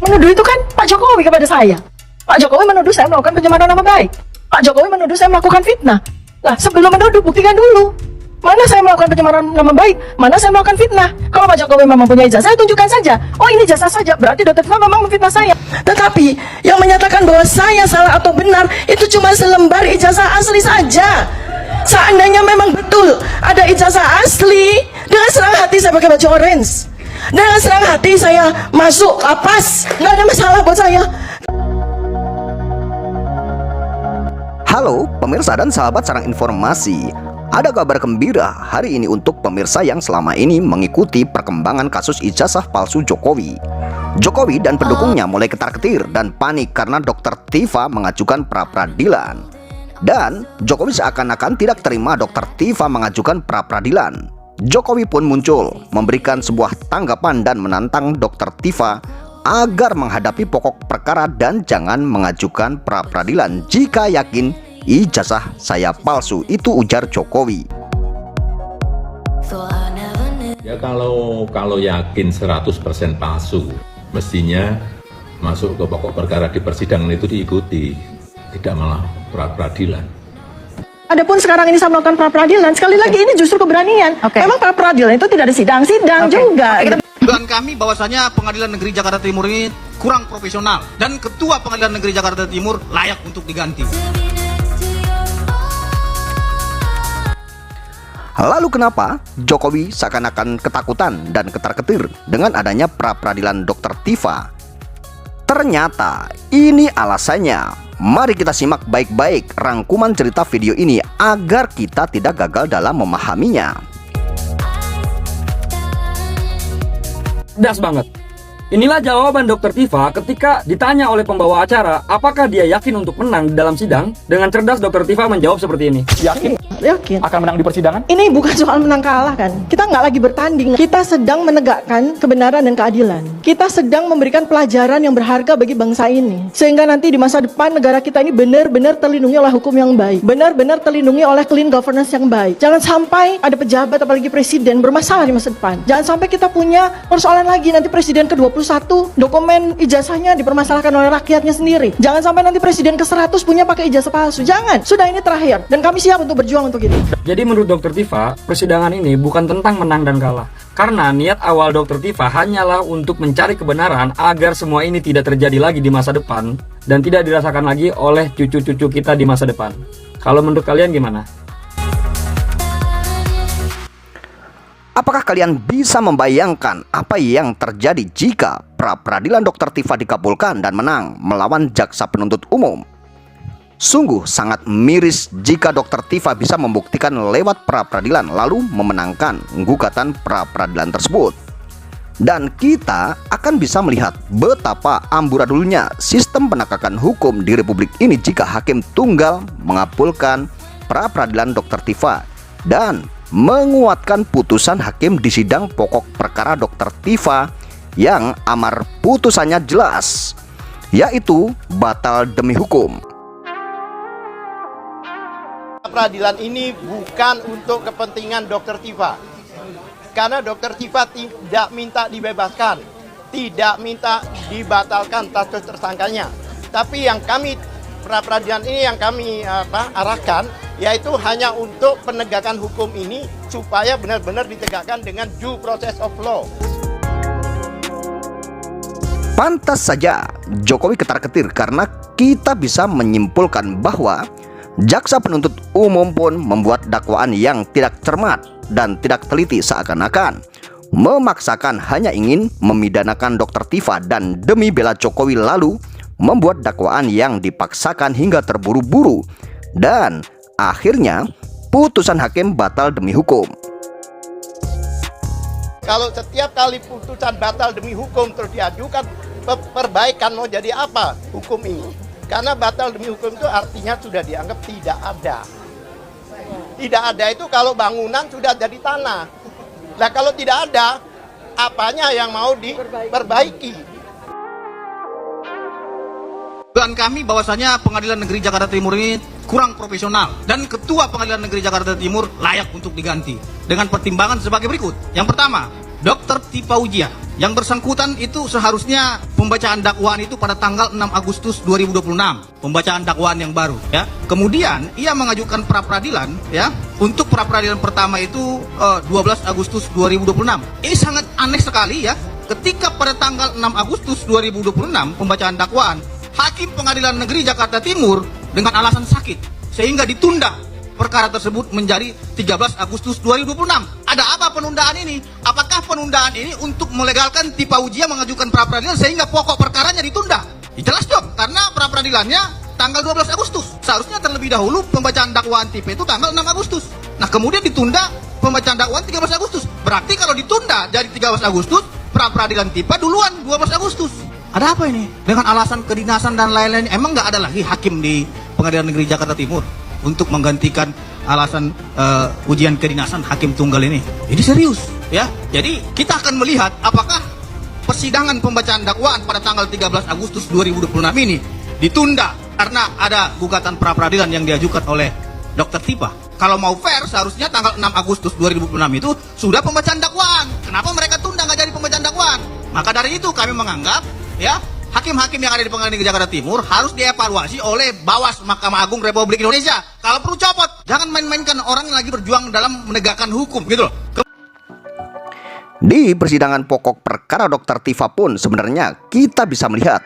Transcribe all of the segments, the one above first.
Menuduh itu kan Pak Jokowi kepada saya. Pak Jokowi menuduh saya melakukan pencemaran nama baik. Pak Jokowi menuduh saya melakukan fitnah. Lah, sebelum menuduh, buktikan dulu. Mana saya melakukan pencemaran nama baik, mana saya melakukan fitnah. Kalau Pak Jokowi memang punya ijazah, saya tunjukkan saja. Oh, ini ijazah saja, berarti Dr. Tiva memang memfitnah saya. Tetapi yang menyatakan bahwa saya salah atau benar itu cuma selembar ijazah asli saja. Seandainya memang betul ada ijazah asli, dengan senang hati saya pakai baju orange, dengan senang hati saya masuk lapas, nggak ada masalah buat saya. Halo pemirsa dan sahabat Sarang Informasi. Ada kabar gembira hari ini untuk pemirsa yang selama ini mengikuti perkembangan kasus ijazah palsu Jokowi. Jokowi dan pendukungnya mulai ketar-ketir dan panik karena Dr. Tiva mengajukan pra-peradilan. Dan Jokowi seakan-akan tidak terima Dr. Tiva mengajukan pra-peradilan. Jokowi pun muncul memberikan sebuah tanggapan dan menantang Dr. Tiva agar menghadapi pokok perkara dan jangan mengajukan pra-peradilan jika yakin ijazah saya palsu, itu ujar Jokowi. Ya kalau yakin 100% palsu, mestinya masuk ke pokok perkara di persidangan itu diikuti, tidak malah pra-peradilan. Adapun sekarang ini saya melakukan pra-peradilan, sekali lagi ini justru keberanian. Memang pra-peradilan itu tidak ada sidang juga. Dugaan kami bahwasanya Pengadilan Negeri Jakarta Timur ini kurang profesional dan Ketua Pengadilan Negeri Jakarta Timur layak untuk diganti. Lalu kenapa Jokowi seakan-akan ketakutan dan ketar-ketir dengan adanya pra-peradilan Dr. Tiva? Ternyata ini alasannya. Mari kita simak baik-baik rangkuman cerita video ini agar kita tidak gagal dalam memahaminya. Das banget. Inilah jawaban Dr. Tiva ketika ditanya oleh pembawa acara apakah dia yakin untuk menang dalam sidang. Dengan cerdas Dr. Tiva menjawab seperti ini. Yakin Akan menang di persidangan? ini bukan soal menang kalah kan. Kita nggak lagi bertanding. Kita sedang menegakkan kebenaran dan keadilan. Kita sedang memberikan pelajaran yang berharga bagi bangsa ini. Sehingga nanti di masa depan negara kita ini benar-benar terlindungi oleh hukum yang baik. Benar-benar terlindungi oleh clean governance yang baik. Jangan sampai ada pejabat apalagi presiden bermasalah di masa depan. Jangan sampai kita punya persoalan lagi nanti presiden ke-21 dokumen ijazahnya dipermasalahkan oleh rakyatnya sendiri. Jangan sampai nanti presiden ke-100 punya pakai ijazah palsu. Jangan. Sudah, ini terakhir. Dan kami siap untuk berjuang untuk itu. Jadi menurut Dr. Tiva, persidangan ini bukan tentang menang dan kalah. Karena niat awal Dr. Tiva hanyalah untuk mencari kebenaran agar semua ini tidak terjadi lagi di masa depan dan tidak dirasakan lagi oleh cucu-cucu kita di masa depan. Kalau menurut kalian gimana? Apakah kalian bisa membayangkan apa yang terjadi jika pra-peradilan Dr. Tiva dikabulkan dan menang melawan jaksa penuntut umum? Sungguh sangat miris jika Dr. Tiva bisa membuktikan lewat pra-peradilan lalu memenangkan gugatan pra-peradilan tersebut. Dan kita akan bisa melihat betapa amburadulnya sistem penegakan hukum di Republik ini jika hakim tunggal mengabulkan pra-peradilan Dr. Tiva dan menguatkan putusan hakim di sidang pokok perkara Dr. Tiva yang amar putusannya jelas, yaitu batal demi hukum. Peradilan ini bukan untuk kepentingan Dr. Tiva, karena Dr. Tiva tidak minta dibebaskan, tidak minta dibatalkan status tersangkanya. Tapi yang kami pra-peradilan ini yang kami arahkan yaitu hanya untuk penegakan hukum ini supaya benar-benar ditegakkan dengan due process of law. Pantas saja Jokowi ketar-ketir karena kita bisa menyimpulkan bahwa jaksa penuntut umum pun membuat dakwaan yang tidak cermat dan tidak teliti, seakan-akan memaksakan hanya ingin memidanakan Dr. Tiva dan demi bela Jokowi lalu membuat dakwaan yang dipaksakan hingga terburu-buru dan akhirnya putusan hakim batal demi hukum. Kalau setiap kali putusan batal demi hukum terus diajukan, perbaikan mau jadi apa hukum ini? Karena batal demi hukum itu artinya sudah dianggap tidak ada. Tidak ada itu kalau bangunan sudah jadi tanah. Nah kalau tidak ada, apanya yang mau diperbaiki? Dugaan kami bahwasanya Pengadilan Negeri Jakarta Timur ini kurang profesional dan Ketua Pengadilan Negeri Jakarta Timur layak untuk diganti dengan pertimbangan sebagai berikut. Yang pertama, Dr. Tifa Ujia. Yang bersangkutan itu seharusnya pembacaan dakwaan itu pada tanggal 6 Agustus 2026. Pembacaan dakwaan yang baru ya. Kemudian ia mengajukan pra peradilan ya. Untuk pra peradilan pertama itu 12 Agustus 2026. Ini sangat aneh sekali ya. Ketika pada tanggal 6 Agustus 2026 pembacaan dakwaan, Hakim Pengadilan Negeri Jakarta Timur dengan alasan sakit sehingga ditunda perkara tersebut menjadi 13 Agustus 2026. Ada apa penundaan ini? Apakah penundaan ini untuk melegalkan Tifa Ujia mengajukan pra peradilan sehingga pokok perkaranya ditunda? Jelas dong, karena pra peradilannya tanggal 12 Agustus. Seharusnya terlebih dahulu pembacaan dakwaan Tifa itu tanggal 6 Agustus. Nah, kemudian ditunda pembacaan dakwaan 13 Agustus. Berarti kalau ditunda dari 13 Agustus, pra peradilan Tifa duluan 12 Agustus. Ada apa ini? Dengan alasan kedinasan dan lain-lain, emang nggak ada lagi hakim di Pengadilan Negeri Jakarta Timur untuk menggantikan alasan ujian kedinasan hakim tunggal ini? Ini serius ya. Jadi kita akan melihat apakah persidangan pembacaan dakwaan pada tanggal 13 Agustus 2026 ini ditunda karena ada gugatan pra peradilan yang diajukan oleh Dr. Tifa. Kalau mau fair seharusnya tanggal 6 Agustus 2026 itu sudah pembacaan dakwaan. Kenapa mereka tunda nggak jadi pembacaan dakwaan? Maka dari itu kami menganggap ya, hakim-hakim yang ada di Pengadilan Negeri Jakarta Timur harus dievaluasi oleh Bawas Mahkamah Agung Republik Indonesia. Kalau perlu copot, jangan main-mainkan orang yang lagi berjuang dalam menegakkan hukum gitu loh. Di persidangan pokok perkara Dr. Tifa pun sebenarnya kita bisa melihat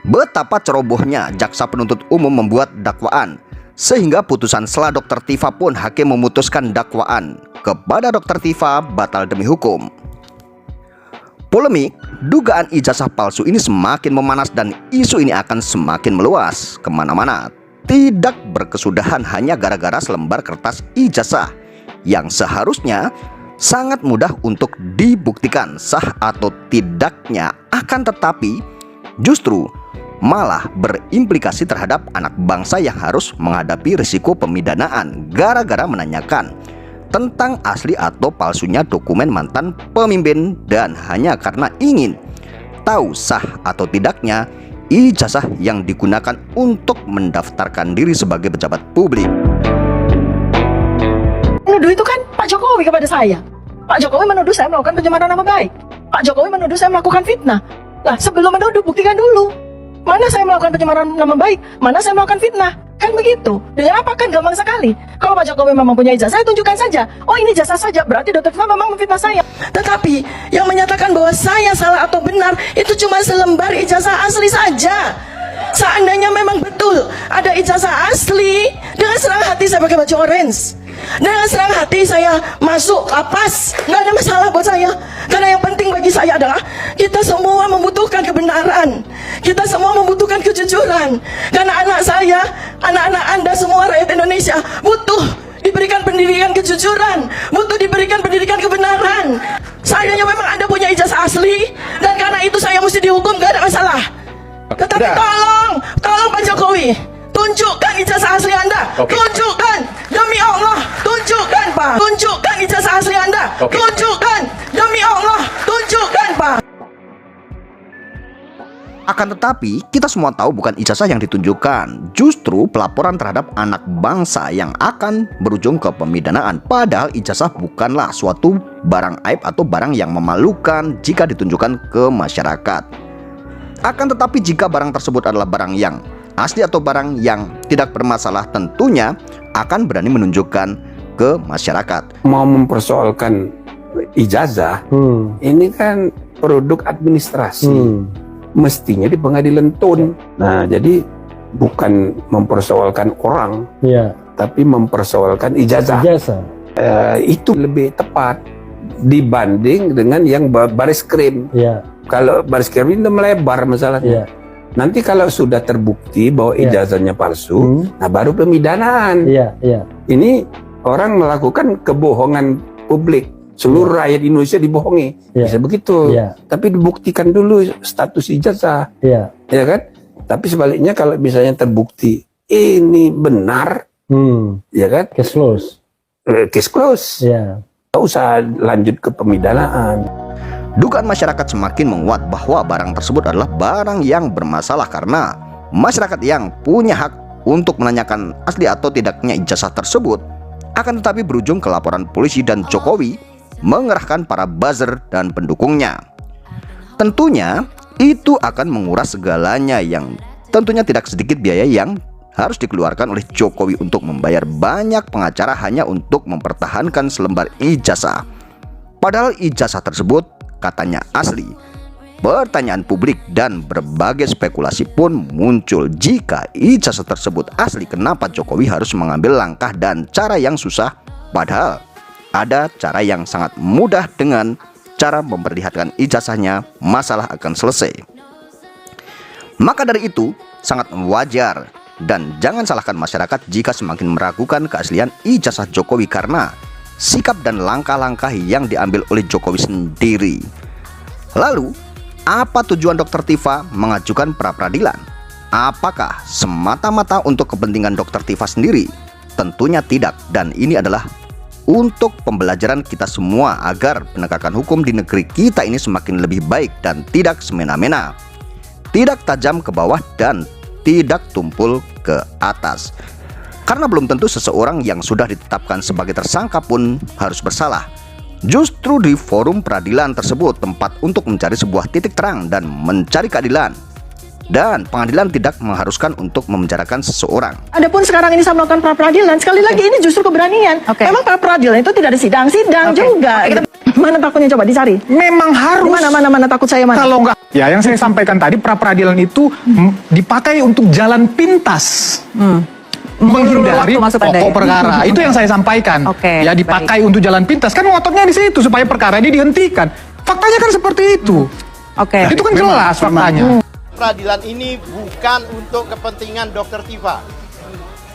betapa cerobohnya jaksa penuntut umum membuat dakwaan, sehingga putusan setelah Dr. Tifa pun hakim memutuskan dakwaan kepada Dr. Tifa batal demi hukum. Polemik dugaan ijazah palsu ini semakin memanas dan isu ini akan semakin meluas kemana-mana. Tidak berkesudahan hanya gara-gara selembar kertas ijazah yang seharusnya sangat mudah untuk dibuktikan sah atau tidaknya, akan tetapi justru malah berimplikasi terhadap anak bangsa yang harus menghadapi risiko pemidanaan gara-gara menanyakan tentang asli atau palsunya dokumen mantan pemimpin dan hanya karena ingin tahu sah atau tidaknya ijazah yang digunakan untuk mendaftarkan diri sebagai pejabat publik. Menuduh itu kan Pak Jokowi kepada saya. Pak Jokowi menuduh saya melakukan pencemaran nama baik. Pak Jokowi menuduh saya melakukan fitnah. Lah, sebelum menuduh buktikan dulu. Mana saya melakukan pencemaran nama baik, mana saya melakukan fitnah. Kan begitu. Dengan apa? Kan gampang sekali. Kalau Pak Jokowi memang punya ijazah, saya tunjukkan saja. Oh, ini ijazah saja, berarti Dr. Tifa memang memfitnah saya. Tetapi yang menyatakan bahwa saya salah atau benar itu cuma selembar ijazah asli saja. Seandainya memang betul ada ijazah asli, dengan senang hati saya pakai baju orange. Dengan senang hati saya masuk lapas, nggak ada masalah buat saya. Karena yang penting bagi saya adalah kita semua membutuhkan kebenaran, kita semua membutuhkan kejujuran. Karena anak saya, anak-anak Anda semua rakyat Indonesia butuh diberikan pendidikan kejujuran, butuh diberikan pendidikan kebenaran. Sayangnya memang Anda punya ijazah asli, dan karena itu saya mesti dihukum, nggak ada masalah. Tetapi tolong Pak Jokowi, tunjukkan ijazah asli Anda. Tunjukkan, demi Allah, tunjukkan Pak. Tunjukkan ijazah asli Anda. Tunjukkan, demi Allah, tunjukkan Pak. Akan tetapi kita semua tahu bukan ijazah yang ditunjukkan, justru pelaporan terhadap anak bangsa yang akan berujung ke pemidanaan. Padahal ijazah bukanlah suatu barang aib atau barang yang memalukan jika ditunjukkan ke masyarakat. Akan tetapi jika barang tersebut adalah barang yang asli atau barang yang tidak bermasalah, tentunya akan berani menunjukkan ke masyarakat. Mau mempersoalkan ijazah, ini kan produk administrasi, mestinya di pengadilan tun. Nah, jadi bukan mempersoalkan orang, tapi mempersoalkan ijazah. Itu lebih tepat dibanding dengan yang baris krim. Kalau baris krim itu melebar masalahnya. Nanti kalau sudah terbukti bahwa ijazahnya palsu, nah baru pemidanaan. Ini orang melakukan kebohongan publik. Seluruh rakyat Indonesia dibohongi, bisa begitu. Tapi dibuktikan dulu status ijazah, ya kan? Tapi sebaliknya kalau misalnya terbukti ini benar, ya kan? Case close. Case close. Nggak usah lanjut ke pemidanaan. Dugaan masyarakat semakin menguat bahwa barang tersebut adalah barang yang bermasalah karena masyarakat yang punya hak untuk menanyakan asli atau tidaknya ijazah tersebut. Akan tetapi berujung ke laporan polisi dan Jokowi mengerahkan para buzzer dan pendukungnya. Tentunya itu akan menguras segalanya, yang tentunya tidak sedikit biaya yang harus dikeluarkan oleh Jokowi untuk membayar banyak pengacara hanya untuk mempertahankan selembar ijazah. Padahal ijazah tersebut katanya asli. Pertanyaan publik dan berbagai spekulasi pun muncul. Jika ijazah tersebut asli, kenapa Jokowi harus mengambil langkah dan cara yang susah? Padahal ada cara yang sangat mudah. Dengan cara memperlihatkan ijazahnya, masalah akan selesai. Maka dari itu sangat wajar, dan jangan salahkan masyarakat jika semakin meragukan keaslian ijazah Jokowi karena sikap dan langkah-langkah yang diambil oleh Jokowi sendiri. Lalu, apa tujuan Dr. Tifa mengajukan pra-peradilan? Apakah semata-mata untuk kepentingan Dr. Tifa sendiri? Tentunya tidak, dan ini adalah untuk pembelajaran kita semua agar penegakan hukum di negeri kita ini semakin lebih baik dan tidak semena-mena, tidak tajam ke bawah dan tidak tumpul ke atas. Karena belum tentu seseorang yang sudah ditetapkan sebagai tersangka pun harus bersalah. Justru di forum peradilan tersebut tempat untuk mencari sebuah titik terang dan mencari keadilan. Dan pengadilan tidak mengharuskan untuk memenjarakan seseorang. Adapun sekarang ini saya melakukan pra-peradilan, sekali lagi ini justru keberanian. Memang pra-peradilan itu tidak ada sidang juga. Mana takutnya, coba dicari. Memang harus. Mana takut saya mana? Kalau enggak, ya yang saya sampaikan tadi, pra-peradilan itu dipakai untuk jalan pintas. Menghindari pokok perkara. Itu yang saya sampaikan. Ya dipakai untuk jalan pintas. Kan ngototnya di situ supaya perkara ini dihentikan. Faktanya kan seperti itu. Itu kan jelas faktanya. Peradilan ini bukan untuk kepentingan Dr. Tifa.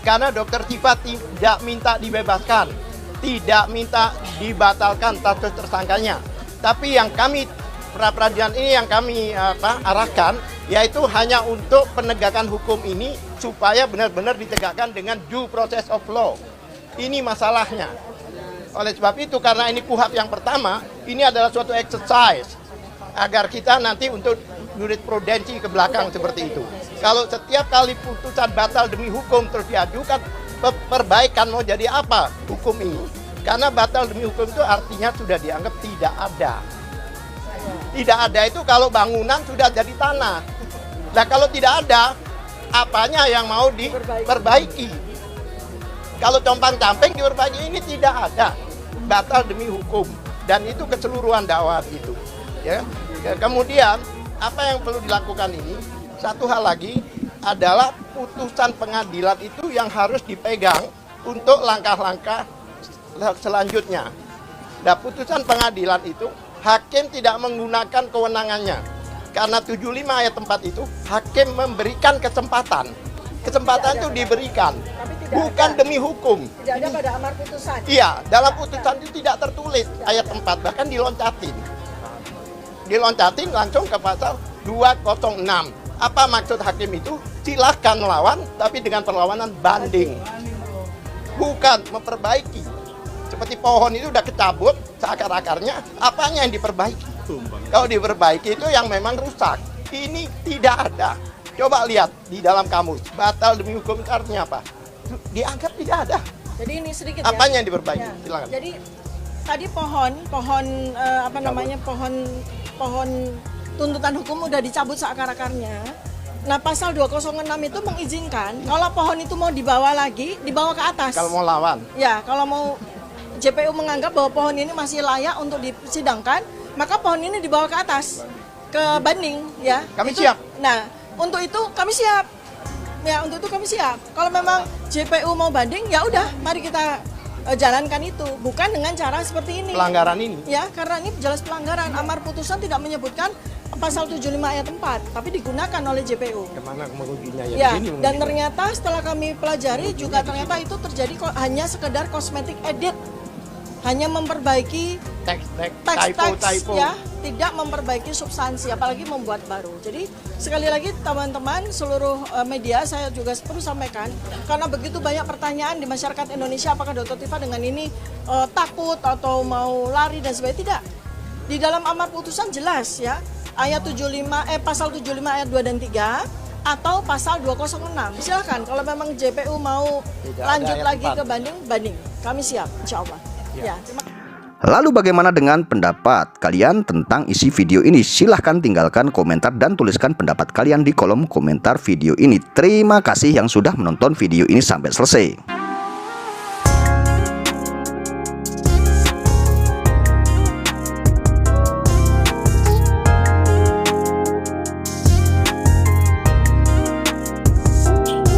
Karena Dr. Tifa tidak minta dibebaskan, tidak minta dibatalkan status tersangkanya. Tapi yang kami pra-peradilan ini yang kami arahkan yaitu hanya untuk penegakan hukum ini supaya benar-benar ditegakkan dengan due process of law. Ini masalahnya. Oleh sebab itu, karena ini KUHP yang pertama, ini adalah suatu exercise agar kita nanti untuk jurisprudensi ke belakang seperti itu. Kalau setiap kali putusan batal demi hukum terus diajukan, perbaikan mau jadi apa hukum ini? Karena batal demi hukum itu artinya sudah dianggap tidak ada. Tidak ada itu kalau bangunan sudah jadi tanah. Nah kalau tidak ada, apanya yang mau diperbaiki? Kalau compang-camping diperbaiki, ini tidak ada. Batal demi hukum. Dan itu keseluruhan dakwah itu. Ya. Kemudian, apa yang perlu dilakukan ini? Satu hal lagi adalah putusan pengadilan itu yang harus dipegang untuk langkah-langkah selanjutnya. Nah, putusan pengadilan itu hakim tidak menggunakan kewenangannya. Karena 75 ayat 4 itu hakim memberikan kesempatan. Kesempatan itu diberikan, bukan demi hukum. Tidak ada pada amar putusan. Iya, dalam putusan itu tidak tertulis ayat 4, bahkan diloncatin. Diloncatin langsung ke pasal 206. Apa maksud hakim itu? Silahkan melawan, tapi dengan perlawanan banding. Bukan memperbaiki. Seperti pohon itu udah kecabut, seakar-akarnya, apanya yang diperbaiki? Kalau diperbaiki itu yang memang rusak. Ini tidak ada. Coba lihat di dalam kamus, batal demi hukum itu artinya apa? Dianggap tidak ada. Jadi ini sedikit apanya yang diperbaiki? Ya. Silakan. Jadi tadi pohon tuntutan hukum udah dicabut seakar-akarnya. Nah, pasal 206 itu mengizinkan kalau pohon itu mau dibawa lagi, dibawa ke atas. Kalau mau lawan. Ya, kalau mau JPU menganggap bahwa pohon ini masih layak untuk disidangkan, maka pohon ini dibawa ke atas, ke banding, ya. Kami siap. Nah, untuk itu kami siap. Ya, untuk itu kami siap. Kalau memang JPU mau banding, ya udah, mari kita jalankan itu, bukan dengan cara seperti ini. Pelanggaran ini. Ya, karena ini jelas pelanggaran. Amar putusan tidak menyebutkan pasal 75 ayat 4, tapi digunakan oleh JPU. Kemana mengujinya ya? Dan ternyata setelah kami pelajari juga ternyata itu terjadi hanya sekedar cosmetic edit. Hanya memperbaiki teks ya, tidak memperbaiki substansi, apalagi membuat baru. Jadi sekali lagi teman-teman seluruh media saya juga perlu sampaikan, karena begitu banyak pertanyaan di masyarakat Indonesia, apakah Dr. Tifa dengan ini takut atau mau lari dan sebagainya. Tidak. Di dalam amar putusan jelas ya, ayat 75 pasal 75 ayat 2 dan 3 atau pasal 206. Silakan kalau memang JPU mau lanjut lagi ke banding, kami siap insya Allah. Ya, Lalu bagaimana dengan pendapat kalian tentang isi video ini? Silahkan tinggalkan komentar dan tuliskan pendapat kalian di kolom komentar video ini. Terima kasih yang sudah menonton video ini sampai selesai.